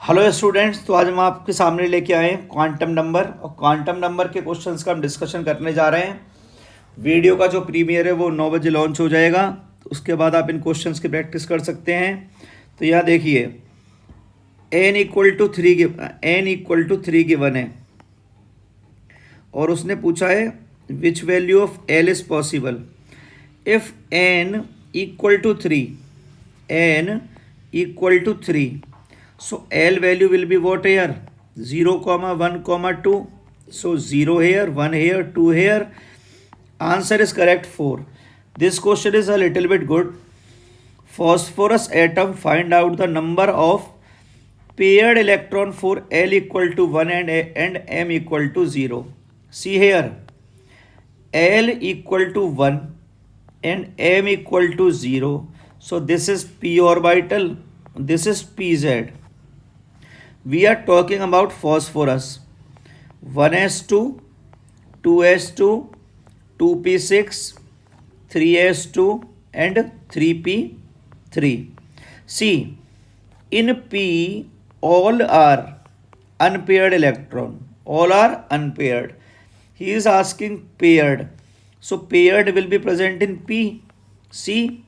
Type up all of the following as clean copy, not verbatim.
Hello students, तो आज हम आपके सामने लेके आए हैं क्वांटम नंबर और क्वांटम नंबर के क्वेश्चंस का हम डिस्कशन करने जा रहे हैं। वीडियो का जो प्रीमियर है वो 9 बजे लॉन्च हो जाएगा, तो उसके बाद आप इन क्वेश्चंस की प्रैक्टिस कर सकते हैं। तो यहाँ देखिए n=3 गिवन है और उसने पूछा है which value of l is possible if n=3 so L value will be what here 0, 1, 2. So 0 here, 1 here, 2 here. Answer is correct 4. This question is a little bit good. Phosphorus atom, find out the number of paired electron for L equal to 1 and M equal to 0. See here, L equal to 1 and M equal to 0. So this is p orbital, this is pz. We are talking about phosphorus. 1s2, 2s2, 2p6, 3s2 and 3p3. See, in p all are unpaired electron. All are unpaired. He is asking paired. So paired will be present in p. See,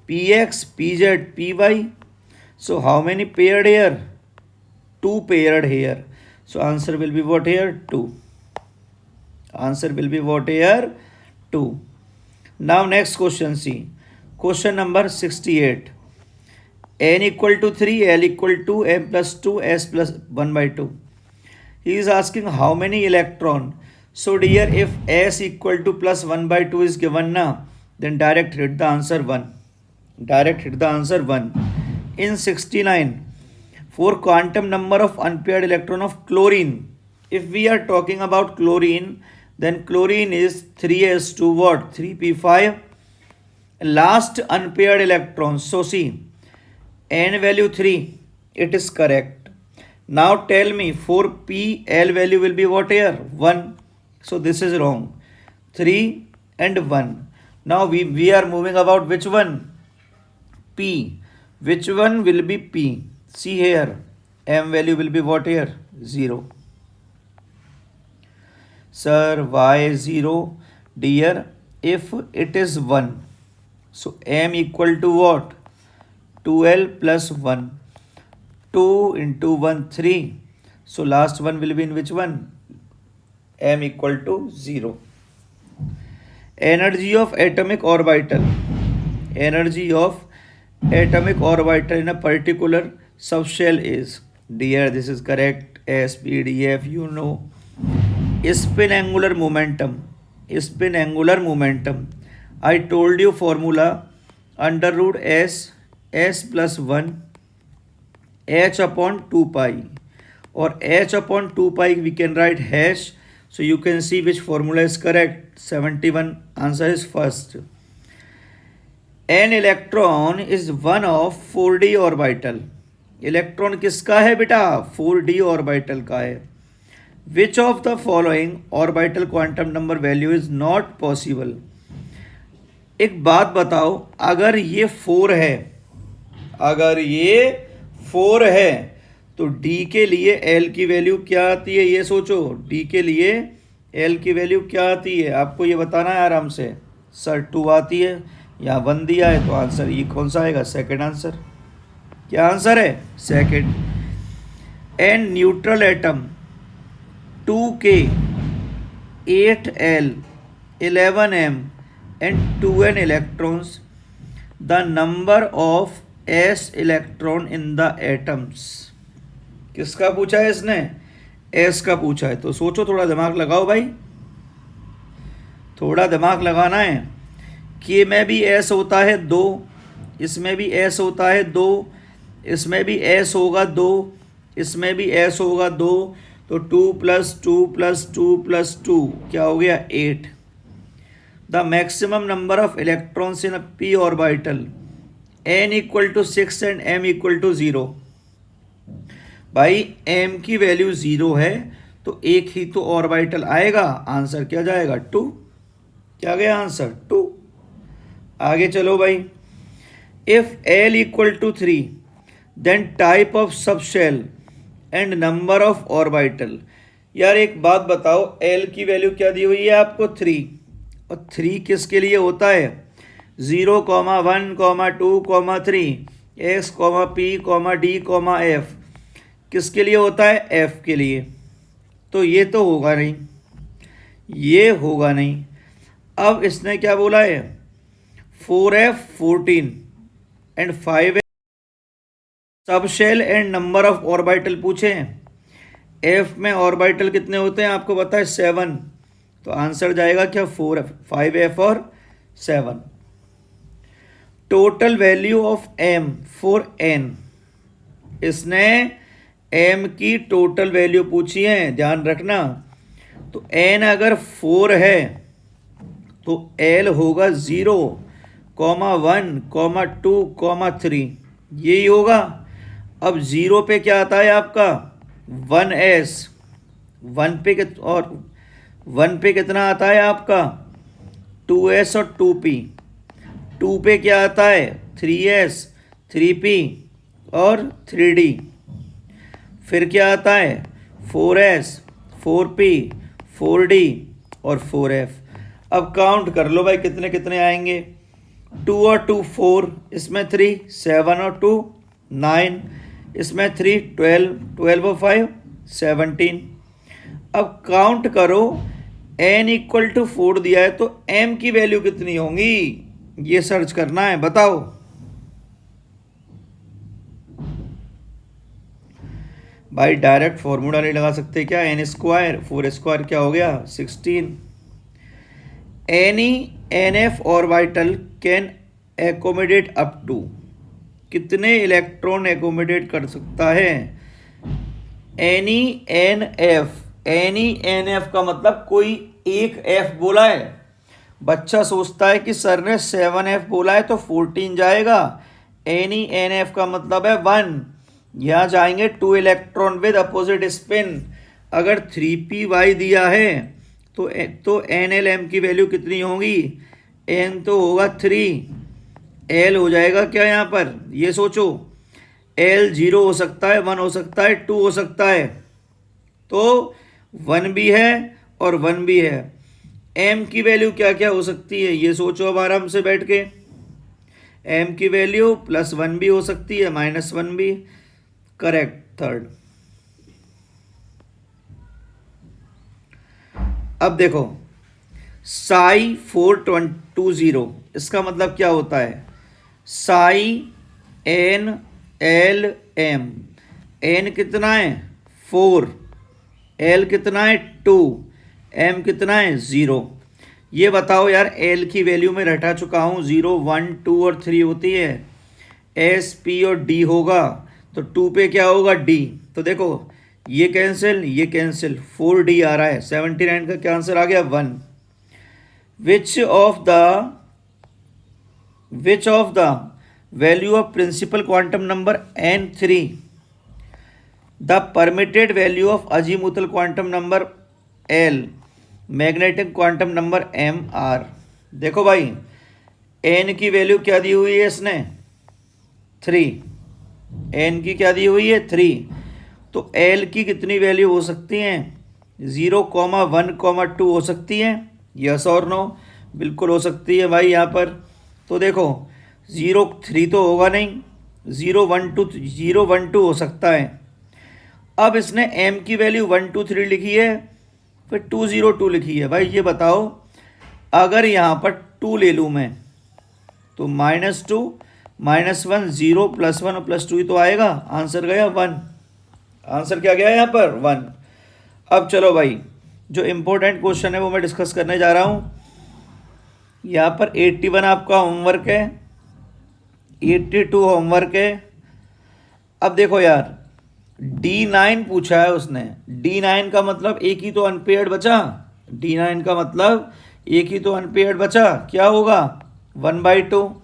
px, pz, py. So how many paired here? 2 paired here. So answer will be what here? 2. Answer will be what here? 2. Now next question, see. Question number 68. N equal to 3, L equal to M plus 2, S plus 1 by 2. He is asking how many electron. So dear, if S equal to plus 1 by 2 is given now, then direct hit the answer 1. Direct hit the answer 1. In 69, for quantum number of unpaired electron of chlorine, if we are talking about chlorine, then chlorine is 3s2 what? 3p5. Last unpaired electron. So see, n value 3, it is correct. Now tell me, for p, L value will be what here? 1. So this is wrong. 3 and 1. Now we are moving about which one? P. Which one will be P? See here, M value will be what here? 0. Sir, why 0? Dear, if it is 1, so M equal to what? 2L plus 1. 2 into 1, 3. So last one will be in which one? M equal to 0. Energy of atomic orbital. Energy of atomic orbital in a particular subshell is, dear, this is correct, SPDF, you know. Spin angular momentum. Spin angular momentum. I told you formula under root S plus 1 h upon 2 pi, or h upon 2 pi we can write hash. So you can see which formula is correct. 71 answer is first. An electron is one of 4d orbital. Electron किसका है बेटा? 4d orbital का है. विच of the following orbital quantum number value is not possible. एक बात बताओ, अगर ये 4 है, अगर ये 4 है तो d के लिए l की वैल्यू क्या आती है? ये सोचो, d के लिए l की वैल्यू क्या आती है? आपको ये बताना है आराम से. सर 2 आती है, यहाँ 1 दिया है, तो आंसर ये कौन सा आएगा? Second answer. क्या आंसर है? Second. An neutral atom 2k 8l 11m and 2n electrons, the number of s electron in the atoms. किसका पूछा है इसने? s का पूछा है. तो सोचो, थोड़ा दिमाग लगाओ भाई, थोड़ा दिमाग लगाना है. कि में भी s होता है 2, इसमें भी s होता है 2, इसमें भी s होगा 2, इसमें भी s होगा 2, तो 2 + 2 + 2 + 2 क्या हो गया? 8. The maximum number of electrons in p orbital n = 6 and m = 0. भाई m की वैल्यू 0 है तो एक ही तो ऑर्बिटल आएगा. आंसर क्या जाएगा? 2. क्या गया आंसर? 2. आगे चलो भाई. If L = 3, then type of sub shell and number of orbital. यार एक बात बताओ, एल की वैल्यू क्या दी हुई है आपको? 3। और 3 किसके लिए होता है? 0,1,2,3 X,P,D,F किसके लिए होता है? F के लिए। तो ये तो होगा नहीं, ये होगा नहीं। अब इसने क्या बोला है? 4F 14 and 5 sub shell and number of orbital पूछे हैं। एफ में ऑर्बिटल कितने होते हैं आपको पता है? 7। तो आंसर जाएगा क्या? 4F, 5F और 7। Total value of M for N, इसने एम की टोटल वैल्यू पूछी है, ध्यान रखना। तो एन अगर 4 है तो एल होगा 0,1,2,3, यही होगा। अब 0 पे क्या आता है आपका? 1s, 1 पे और 1 पे कितना आता है आपका? 2s और 2p। 2 पे क्या आता है? 3s, 3p और 3d। फिर क्या आता है? 4s, 4p, 4d और 4f। अब काउंट कर लो भाई कितने कितने आएंगे। 2 और 2 4, इसमें 3 7 और 2 9, इसमें 3 12, 12 और 5 17। अब काउंट करो, n इक्वल टू 4 दिया है तो m की वैल्यू कितनी होंगी, ये सर्च करना है, बताओ। भाई डायरेक्ट फॉर्मूला नहीं लगा सकते क्या? n स्क्वायर 4 स्क्वायर क्या हो गया? 16। Any N F orbital can accommodate up to, कितने इलेक्ट्रॉन एकोमोडेट कर सकता है? Any N F, any N F का मतलब कोई एक एफ बोला है। बच्चा सोचता है कि सर ने 7F बोला है तो 14 जाएगा। एनी एन एफ का मतलब है 1। यहाँ जाएंगे 2 इलेक्ट्रॉन विद अपोजिट स्पिन। अगर 3p y दिया है तो NLM की वैल्यू कितनी होगी? n तो होगा 3, L हो जाएगा क्या यहाँ पर? ये सोचो, L 0 हो सकता है, 1 हो सकता है, 2 हो सकता है, तो 1 भी है और 1 भी है। m की वैल्यू क्या क्या हो सकती है ये सोचो अब आराम से बैठ के। m की वैल्यू +1 भी हो सकती है, -1 भी। Correct, third. अब देखो साई 420, इसका मतलब क्या होता है? साई NLM, n कितना है? 4, L कितना है? 2, M कितना है? 0। ये बताओ यार, L की वैल्यू में रटा चुका हूँ, 0 1 2 और 3 होती है, S P और D होगा, तो 2 पे क्या होगा? D। तो देखो ये कैंसिल, ये कैंसिल, 4D आ रहा है। 79 का क्या आंसर आ गया? 1। Which of the value of principal quantum number N3 the permitted value of azimuthal quantum number L, magnetic quantum number MR। देखो भाई n की वैल्यू क्या दी हुई है इसने? 3। n की क्या दी हुई है? 3। तो L की कितनी वैल्यू हो सकती हैं? 0,1,2 हो सकती हैं, यस और नो? बिल्कुल हो सकती है भाई यहाँ पर। तो देखो 0 3 तो होगा नहीं, 0 1 2 हो सकता है। अब इसने m की वैल्यू 1 2 3 लिखी है, फिर 2 0 2 लिखी है। भाई ये बताओ, अगर यहाँ पर 2 ले लूँ मैं तो -2 -1 0 +1 और +2 ही तो आएगा। आंसर गया 1। आंसर क्या गया यहाँ पर? 1। अब चलो भाई, जो इम्पोर्टेंट क्वेश्चन है वो मैं डिस्कस करने जा रहा हूँ। यहाँ पर 81 आपका होमवर्क है, 82 होमवर्क है। अब देखो यार, D9 पूछा है उसने। D9 का मतलब एक ही तो अनपेयर्ड बचा। D9 का मतलब एक ही तो अनपेयर्ड बचा, क्या होगा? 1/2।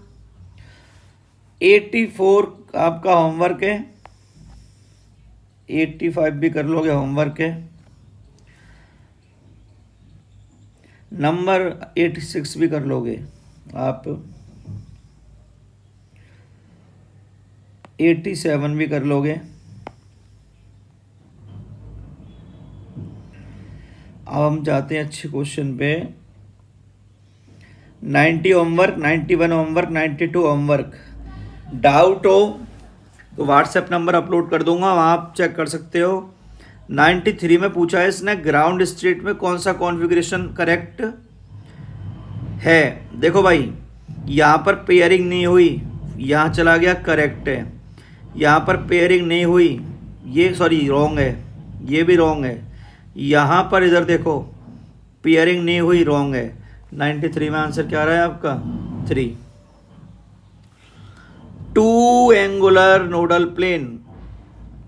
84 आपका होमवर्क है, 85 भी कर लोगे, होमवर्क है। नंबर 86 भी कर लोगे आप। 87 भी कर लोगे। अब हम जाते हैं अच्छे क्वेश्चन पे। 90 होमवर्क, 91 होमवर्क, 92 होमवर्क। डाउट हो तो व्हाट्सएप नंबर अपलोड कर दूंगा, वहाँ आप चेक कर सकते हो। 93 में पूछा है इसने, ग्राउंड स्टेट में कौन सा कॉन्फ़िगरेशन करेक्ट है। देखो भाई, यहाँ पर पेयरिंग नहीं हुई, यहाँ चला गया, करेक्ट है। यहाँ पर पेयरिंग नहीं हुई, ये सॉरी रॉन्ग है, ये भी रॉन्ग है। यहाँ पर इधर देखो, पेयरिंग नहीं हुई, रॉन्ग है। 93 में आंसर क्या रहा है आपका? 3। Two angular nodal plane,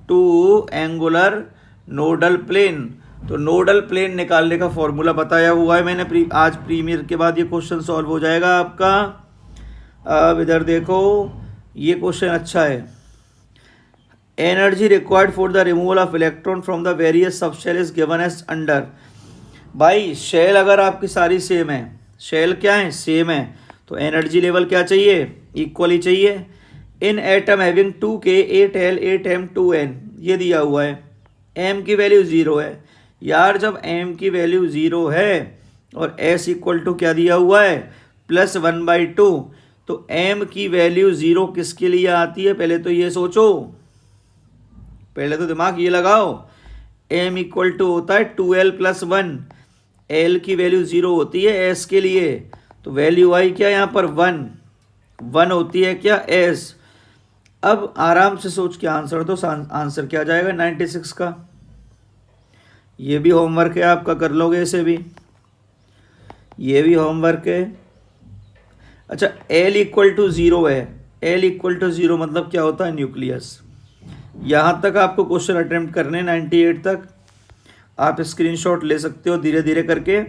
two angular nodal plane. तो नोडल प्लेन निकालने का फॉर्मूला बताया हुआ है मैंने, आज प्रीमियर के बाद ये क्वेश्चन सॉल्व हो जाएगा आपका। अब इधर देखो, ये क्वेश्चन अच्छा है। Energy required for the removal of electron from the various sub shell is given as under. भाई शेल अगर आपकी सारी सेम है, शेल क्या है, सेम है, तो एनर्जी लेवल क्या चाहिए, इक्वली चाहिए। इन atom having 2k 8l 8m 2n, ये दिया हुआ है। m की वैल्यू 0 है यार। जब m की वैल्यू 0 है और s इक्वल टू क्या दिया हुआ है, +1/2, तो m की वैल्यू 0 किसके लिए आती है, पहले तो ये सोचो, पहले तो दिमाग ये लगाओ। m इक्वल टू होता है 2l + 1, l की वैल्यू 0 होती है s के लिए, तो वैल्यू आई क्या यहाँ पर 1 होती है क्या, s। अब आराम से सोच के आंसर दो, आंसर क्या जाएगा 96 का। ये भी होमवर्क है आपका, कर लोगे इसे भी, ये भी होमवर्क है। अच्छा, L इक्वल टू 0 है, L इक्वल टू 0 मतलब क्या होता है, न्यूक्लियस। यहाँ तक आपको क्वेश्चन अटेम्प्ट करने 98 तक। आप स्क्रीनशॉट ले सकते हो धीरे धीरे करके,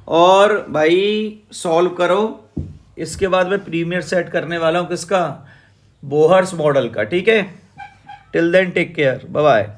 और भाई सॉल्व करो। इसके बाद मैं प्रीमियर सेट करने वाला हूँ किसका, बोहर्स मॉडल का, ठीक है। Till then take care, bye bye.